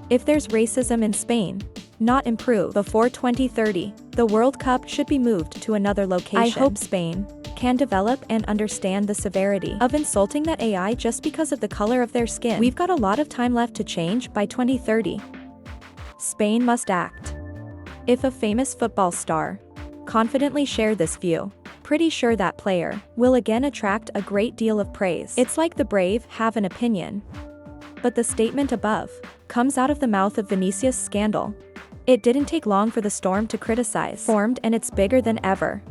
If there's racism in Spain, not improve. Before 2030, the World Cup should be moved to another location. I hope Spain can develop and understand the severity of insulting that AI just because of the color of their skin. We've got a lot of time left to change by 2030. Spain must act. If a famous football star confidently shared this view, pretty sure that player will again attract a great deal of praise. It's like the brave have an opinion. But the statement above comes out of the mouth of Vinicius scandal. It didn't take long for the storm to criticize formed, and it's bigger than ever.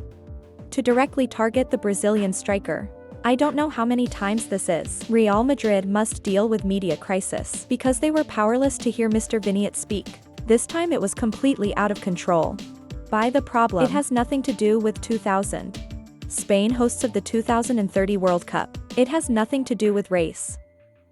To directly target the Brazilian striker. I don't know how many times this is. Real Madrid must deal with media crisis because they were powerless to hear Mr. Vinicius speak. This time it was completely out of control. By the problem, it has nothing to do with 2000. Spain hosts of the 2030 World Cup. It has nothing to do with race.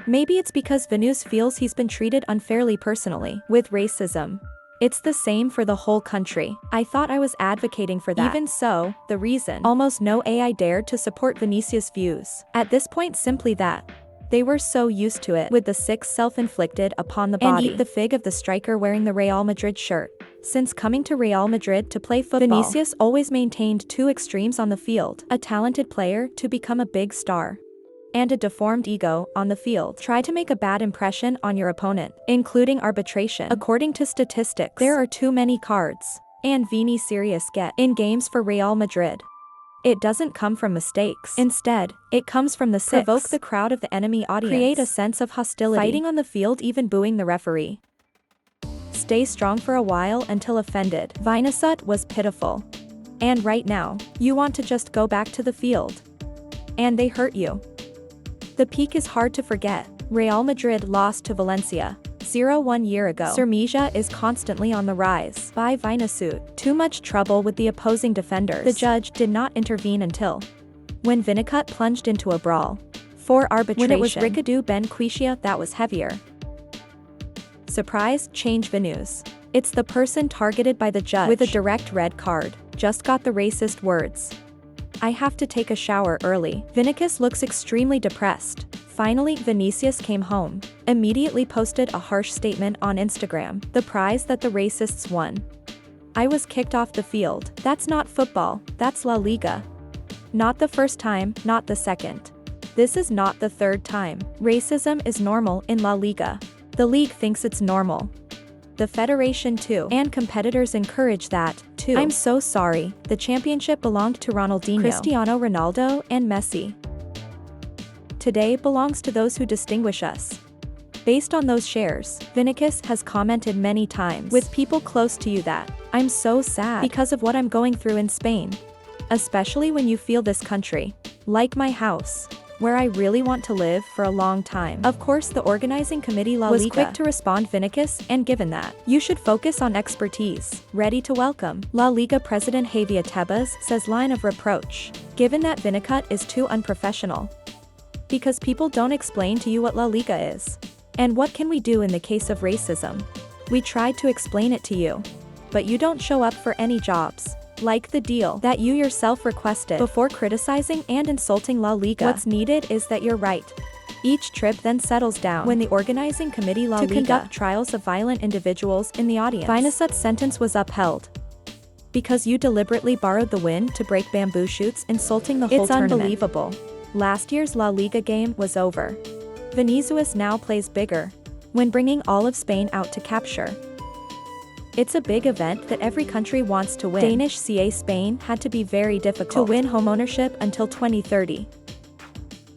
Maybe it's because Vinicius feels he's been treated unfairly personally with racism. It's the same for the whole country. I thought I was advocating for that. Even so, the reason almost no AI dared to support Vinicius' views at this point simply that they were so used to it with the sick self-inflicted upon the body. And eat the fig of the striker wearing the Real Madrid shirt. Since coming to Real Madrid to play football, Vinicius always maintained two extremes on the field: a talented player to become a big star, and a deformed ego on the field. Try to make a bad impression on your opponent, including arbitration. According to statistics, there are too many cards and Vini serious get in games for Real Madrid. It doesn't come from mistakes. Instead, it comes from the six. Provoke the crowd of the enemy audience. Create a sense of hostility. Fighting on the field, even booing the referee. Stay strong for a while until offended. Vinicius was pitiful. And right now, you want to just go back to the field. And they hurt you. The peak is hard to forget. Real Madrid lost to Valencia 0-1 year ago. Cermeja is constantly on the rise. By Vinicius, too much trouble with the opposing defenders. The judge did not intervene until when Vinicius plunged into a brawl for arbitration. When it was Ricardo Benquisha that was heavier. Surprise, change Vinicius. It's the person targeted by the judge with a direct red card. Just got the racist words. I have to take a shower early. Vinicius looks extremely depressed. Finally, Vinicius came home. Immediately posted a harsh statement on Instagram. The prize that the racists won. I was kicked off the field. That's not football, that's La Liga. Not the first time, not the second. This is not the third time. Racism is normal in La Liga. The league thinks it's normal. The federation too, and competitors encourage that, too. I'm so sorry, the championship belonged to Ronaldinho, Cristiano Ronaldo, and Messi. Today belongs to those who distinguish us. Based on those shares, Vinicius has commented many times with people close to you that, I'm so sad because of what I'm going through in Spain. Especially when you feel this country, like my house, where I really want to live for a long time. Of course, the organizing committee La Liga was quick to respond Vinicius, and given that, you should focus on expertise. Ready to welcome. La Liga president Javier Tebas says line of reproach. Given that Vinicius is too unprofessional. Because people don't explain to you what La Liga is. And what can we do in the case of racism? We tried to explain it to you. But you don't show up for any jobs. Like the deal that you yourself requested before criticizing and insulting La Liga. What's needed is that you're right. Each trip then settles down when the organizing committee La Liga conduct trials of violent individuals in the audience. Vinicius' sentence was upheld. Because you deliberately borrowed the wind to break bamboo shoots, insulting the whole tournament. It's unbelievable. Last year's La Liga game was over. Vinicius now plays bigger when bringing all of Spain out to capture. It's a big event that every country wants to win. Danish CA Spain had to be very difficult to win homeownership until 2030.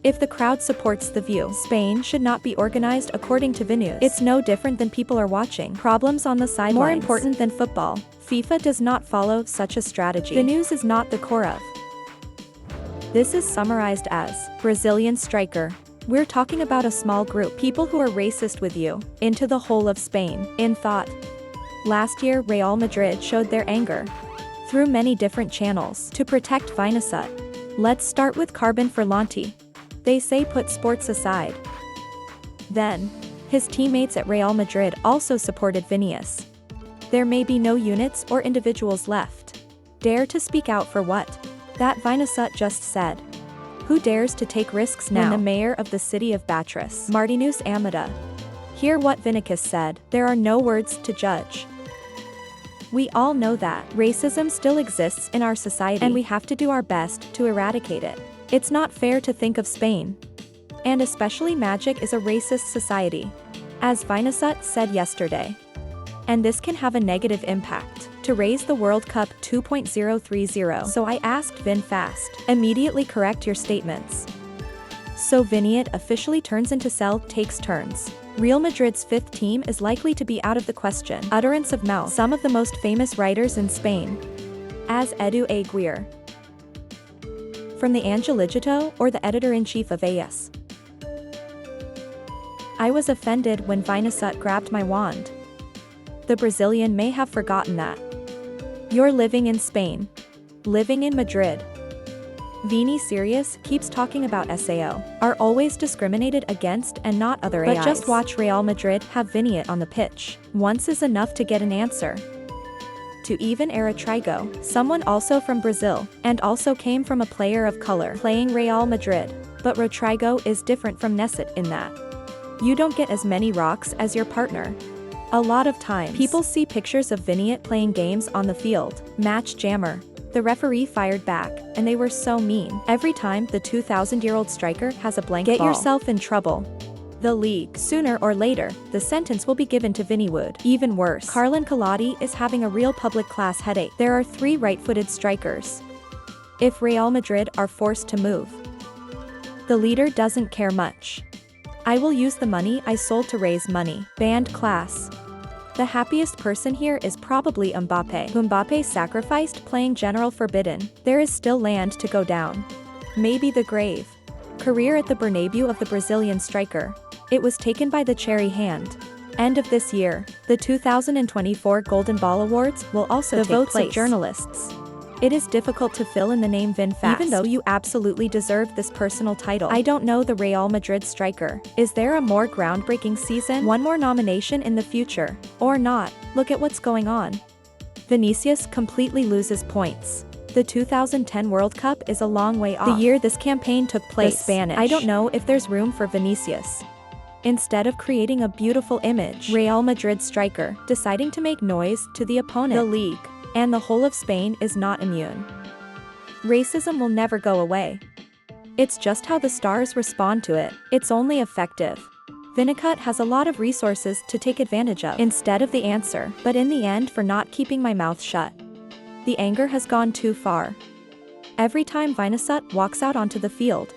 If the crowd supports the view, Spain should not be organized according to Vinicius. It's no different than people are watching problems on the sidelines. More important than football, FIFA does not follow such a strategy. Vinicius is not the core of. This is summarized as Brazilian striker. We're talking about a small group, people who are racist with you, into the whole of Spain, in thought. Last year, Real Madrid showed their anger through many different channels to protect Vinicius. Let's start with Carbon Ferlanti. They say put sports aside. Then, his teammates at Real Madrid also supported Vinicius. There may be no units or individuals left. Dare to speak out for what? That Vinicius just said. Who dares to take risks now? When the mayor of the city of Beatriz, Martinus Amada, Hear what Vinicius said, "There are no words to judge." We all know that racism still exists in our society, and we have to do our best to eradicate it. It's not fair to think of Spain, and especially Magic, is a racist society, as Vinicius said yesterday. And this can have a negative impact to raise the World Cup 2.030. So I asked Vin fast, immediately correct your statements. So Vinicius officially turns into Cell takes turns. Real Madrid's fifth team is likely to be out of the question. Utterance of mouth. Some of the most famous writers in Spain, as Edu Aguirre, from the Angelito or the editor-in-chief of AS. I was offended when Vinicius grabbed my wand. The Brazilian may have forgotten that. You're living in Spain. Living in Madrid. Vini Sirius keeps talking about SAO, are always discriminated against and not other AIs. But just watch Real Madrid have Vinicius on the pitch. Once is enough to get an answer. To even Rodrigo, someone also from Brazil, and also came from a player of color playing Real Madrid. But Rodrigo is different from Nesset in that you don't get as many rocks as your partner. A lot of times, people see pictures of Vinicius playing games on the field. Match jammer. The referee fired back, and they were so mean. Every time the 2,000-year-old striker has a blank ball, get yourself in trouble. The league. Sooner or later, the sentence will be given to Vinny Wood. Even worse, Carlo Ancelotti is having a real public class headache. There are 3 right-footed strikers. If Real Madrid are forced to move, the leader doesn't care much. I will use the money I sold to raise money. Band class. The happiest person here is probably Mbappe, whom Mbappe sacrificed playing General Forbidden. There is still land to go down. Maybe the grave. Career at the Bernabeu of the Brazilian striker. It was taken by the cherry hand. End of this year, the 2024 Golden Ball Awards will also take place. The votes of journalists. It is difficult to fill in the name Vin fast, even though you absolutely deserve this personal title. I don't know the Real Madrid striker. Is there a more groundbreaking season? One more nomination in the future? Or not? Look at what's going on. Vinicius completely loses points. The 2010 World Cup is a long way off. The year this campaign took place. The Spanish. I don't know if there's room for Vinicius. Instead of creating a beautiful image, Real Madrid striker deciding to make noise to the opponent. The league and the whole of Spain is not immune. Racism will never go away. It's just how the stars respond to it. It's only effective. Vinicius has a lot of resources to take advantage of instead of the answer, but in the end for not keeping my mouth shut. The anger has gone too far. Every time Vinicius walks out onto the field,